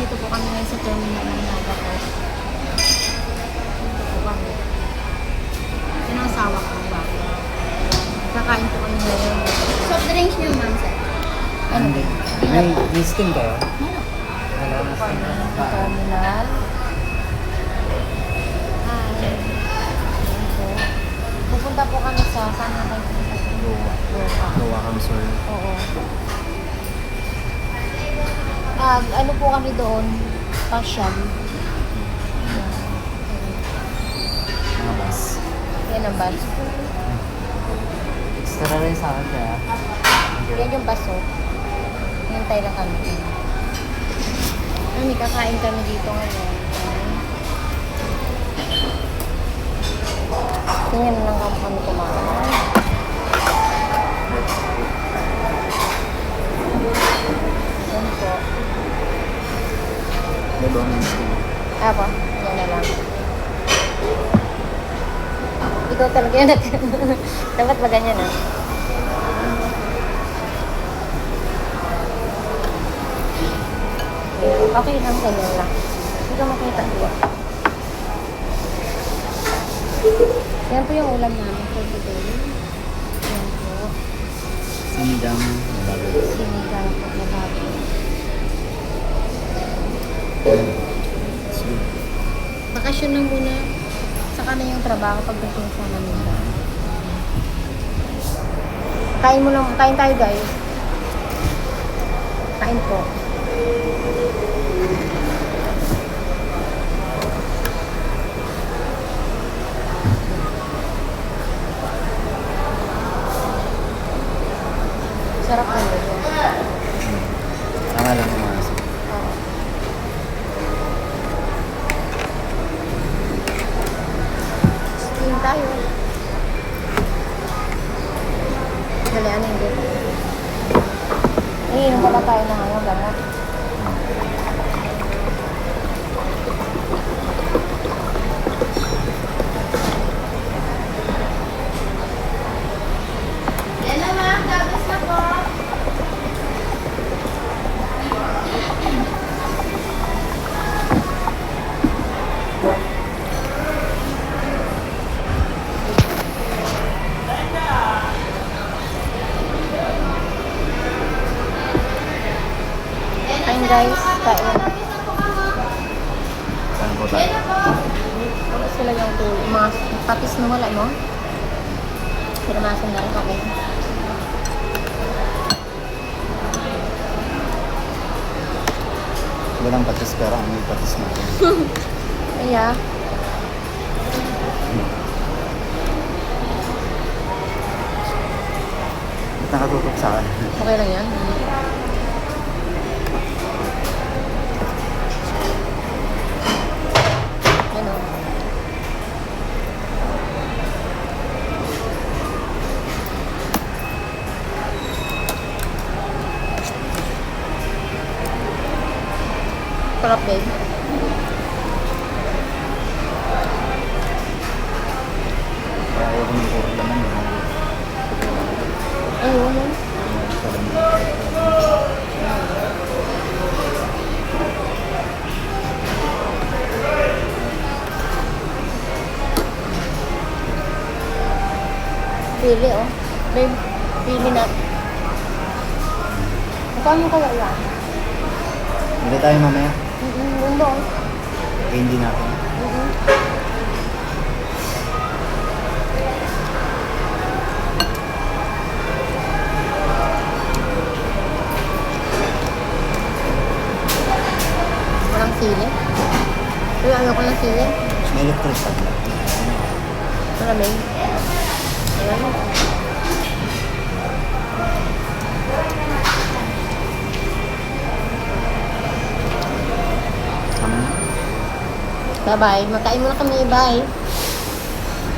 nandito po kami ngayon sa terminal ng Naga po. Dito po kami. Yan ang asawa ko ba? Kakain po kami ngayon. Soft drinks niyo, ma'am, sir. Ano? May listing kayo? Dito po kami sa terminal. Hi. Ayan po. Pupunta po kami sa saan na tayo pupunta sa Goa. Goa. Goa kami, sir. Oo. Ano po kami doon? Pasyal. Mga bus. Yan ang bus. Extra rin sa akin kaya. Yan yung baso. Hintay lang kami. May kakain kami dito ngayon. Tingnan lang kami kumain. Yan po. May ba ang listing? Apo, yan na lang. Ikaw talaga yan. Dapat ba ganyan ah? Okay lang, ganyan lang. Hindi ka makita ko. Yan po yung ulam namin for today. Yan po. Sinigang. Malagay. Sinigang po na bago. Sige. Bakasyon lang muna. Saka na yung trabaho pagdating sa Manila. Kain mo lang. Kain tayo guys. Kain po. Sarap ng ganyan. Tama lang umaasa. Oo. Steam tayo. Dali, ano hindi? Iinom pala tayo ng ano, gamot. Yan na, ma'am. Gagos na po. Kain guys, kain. Saan po tayo? Wala sila yung tulog. Mga patis na wala, no? Pinamasan na rin ako. Walang patis pero may patis na. Kaya, Ba't nakatutok sa akin? okay lang yan. Yan o. Sarap babe. Kaya ayaw ko ng puro laman. Ayun. Pili oh. Babe, pili na. Paano kaya yan? Hindi tayo mamaya. Yung doon. Eh, hindi natin. Walang sili. Pero ayoko ng sili. May electric pa. Malamig. Ayan. Kami. Bye-bye. Magkain muna kami. Bye.